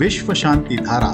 विश्व शांति धारा।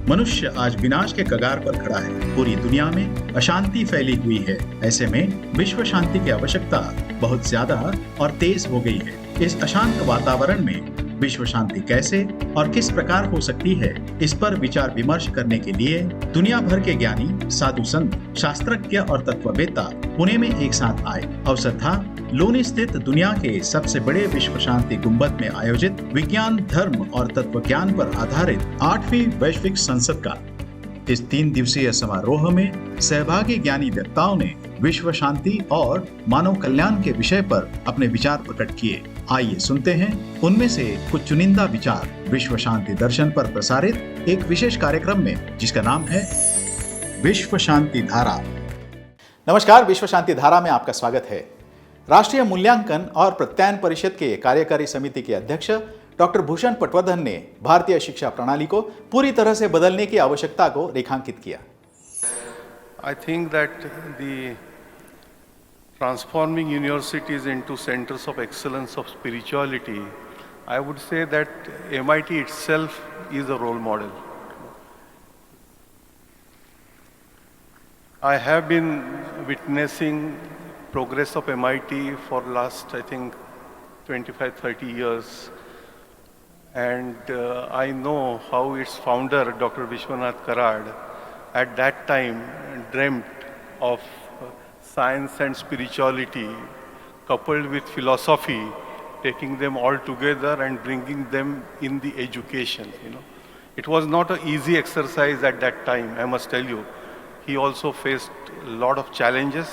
मनुष्य आज विनाश के कगार पर खड़ा है। पूरी दुनिया में अशांति फैली हुई है। ऐसे में विश्व शांति की आवश्यकता बहुत ज्यादा और तेज हो गई है। इस अशांत वातावरण में विश्व शांति कैसे और किस प्रकार हो सकती है, इस पर विचार विमर्श करने के लिए दुनिया भर के ज्ञानी, साधु संत, शास्त्रज्ञ और तत्ववेत्ता पुणे में एक साथ आए। अवसर था लोनी स्थित दुनिया के सबसे बड़े विश्व शांति गुंबद में आयोजित विज्ञान, धर्म और तत्व ज्ञान पर आधारित 8वीं वैश्विक संसद का। इस 3 दिवसीय समारोह में सहभागी ज्ञानी वक्ताओं ने विश्व शांति और मानव कल्याण के विषय पर अपने विचार प्रकट किए। आइए सुनते हैं उनमें से कुछ चुनिंदा विचार विश्व शांति दर्शन पर प्रसारित एक विशेष कार्यक्रम में, जिसका नाम है विश्व शांति धारा। नमस्कार, विश्व शांति धारा में आपका स्वागत है। राष्ट्रीय मूल्यांकन और प्रत्यायन परिषद के कार्यकारी समिति के अध्यक्ष डॉक्टर भूषण पटवर्धन ने भारतीय शिक्षा प्रणाली को पूरी तरह से बदलने की आवश्यकता को रेखांकित किया। I think that the transforming universities into centers of excellence of spirituality, I would say that MIT itself is a role model. I have been witnessing progress of MIT for last, I think, 25-30 years. And I know how its founder, Dr. Vishwanath Dhara, at that time dreamt of science and spirituality coupled with philosophy, taking them all together and bringing them in the education. It was not an easy exercise at that time, I must tell you. He also faced a lot of challenges,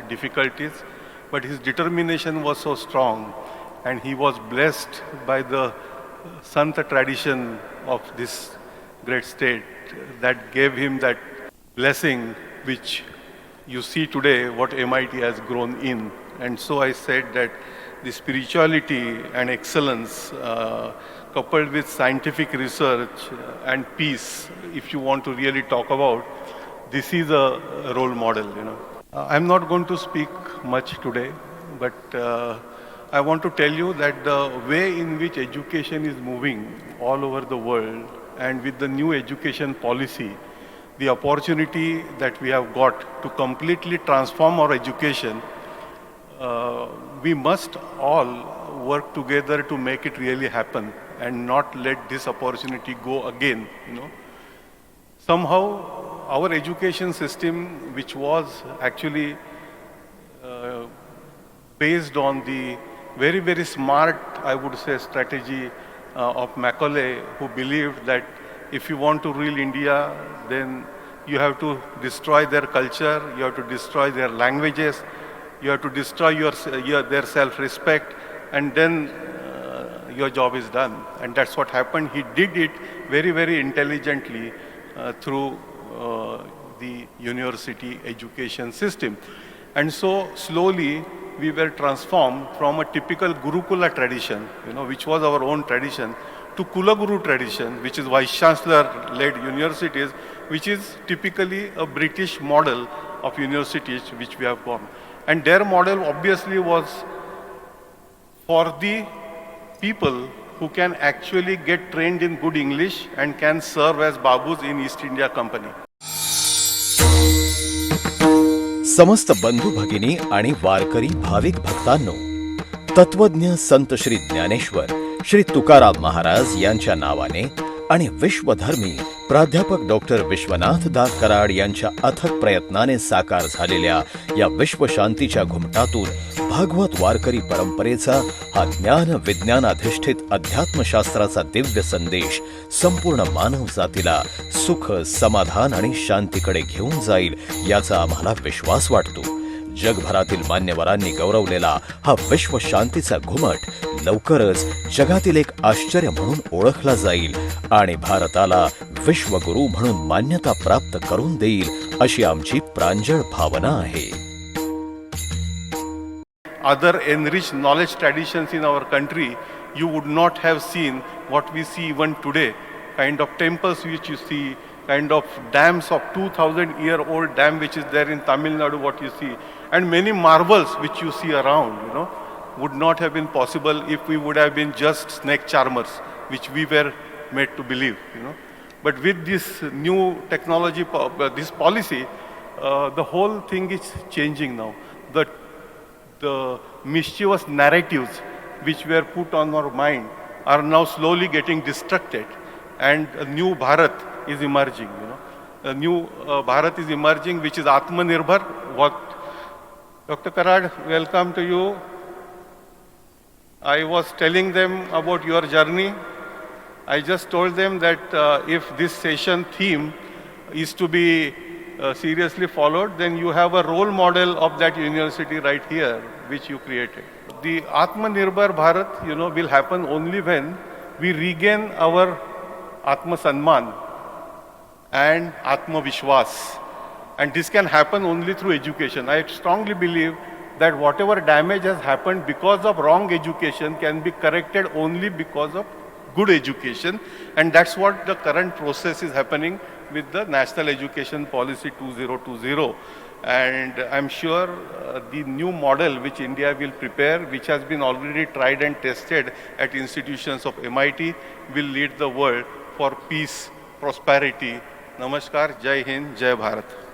difficulties, but his determination was so strong, and he was blessed by the Santa tradition of this great state that gave him that blessing which you see today what MIT has grown in. And so I said that the spirituality and excellence coupled with scientific research and peace, if you want to really talk about, this is a role model. I'm not going to speak much today, but I want to tell you that the way in which education is moving all over the world, and with the new education policy, the opportunity that we have got to completely transform our education, we must all work together to make it really happen and not let this opportunity go again. Somehow our education system, which was actually based on the very, very smart, I would say, strategy of Macaulay, who believed that if you want to rule India, then you have to destroy their culture, you have to destroy their languages, you have to destroy their self-respect, and then your job is done. And that's what happened. He did it very, very intelligently through the university education system. And so slowly we were transformed from a typical Gurukula tradition, which was our own tradition, to Kulaguru tradition, which is Vice Chancellor-led universities, which is typically a British model of universities which we have gone. And their model obviously was for the people who can actually get trained in good English and can serve as Babus in East India Company. समस्त बंधू भगिनी आणि वारकरी भाविक भक्तांनो, तत्वज्ञ संत श्री ज्ञानेश्वर श्री तुकाराम महाराज यांच्या नावाने आणि विश्वधर्मी प्राध्यापक doctor Vishwanath दास कराड यांच्या अथक प्रयत्नाने साकार झालेल्या या विश्वशांतीच्या घुमटातून भागवत वारकरी परंपरेचा हा ज्ञान विज्ञानाधिष्ठित अध्यात्मशास्त्राचा दिव्य संदेश संपूर्ण मानव जातीला सुख, समाधान आणि शांतीकडे घेऊन जाईल याचा आम्हाला विश्वास वाटतो. जगभरातील मान्यवरांनी गौरवलेला हा विश्व शांतीचा घुमट लवकरच जगातील एक आश्चर्य म्हणून ओळखला जाईल आणि भारताला विश्वगुरू म्हणून मान्यता प्राप्त करून देईल अशी आमची प्रांजळ भावना आहे. Other enriched knowledge traditions in our country, you would not have seen what we see even today, kind of temples which you see, kind of dams of 2,000-year-old dam which is there in Tamil Nadu, what you see, and many marvels which you see around, would not have been possible if we would have been just snake charmers, which we were made to believe, But with this new technology, this policy, the whole thing is changing now. The mischievous narratives which were put on our mind are now slowly getting destructed, and a new Bharat is emerging. A new Bharat is emerging, which is Atmanirbhar. What, Dr. Karad, welcome to you. I was telling them about your journey. I just told them that if this session theme is to be seriously followed, then you have a role model of that university right here, which you created. The Atmanirbhar Bharat, will happen only when we regain our Atma Sanman and Atma Vishwas. And this can happen only through education. I strongly believe that whatever damage has happened because of wrong education can be corrected only because of good education. And that's what the current process is happening with the National Education Policy 2020. And I'm sure the new model which India will prepare, which has been already tried and tested at institutions of MIT, will lead the world for peace, prosperity. Namaskar, Jai Hind, Jai Bharat.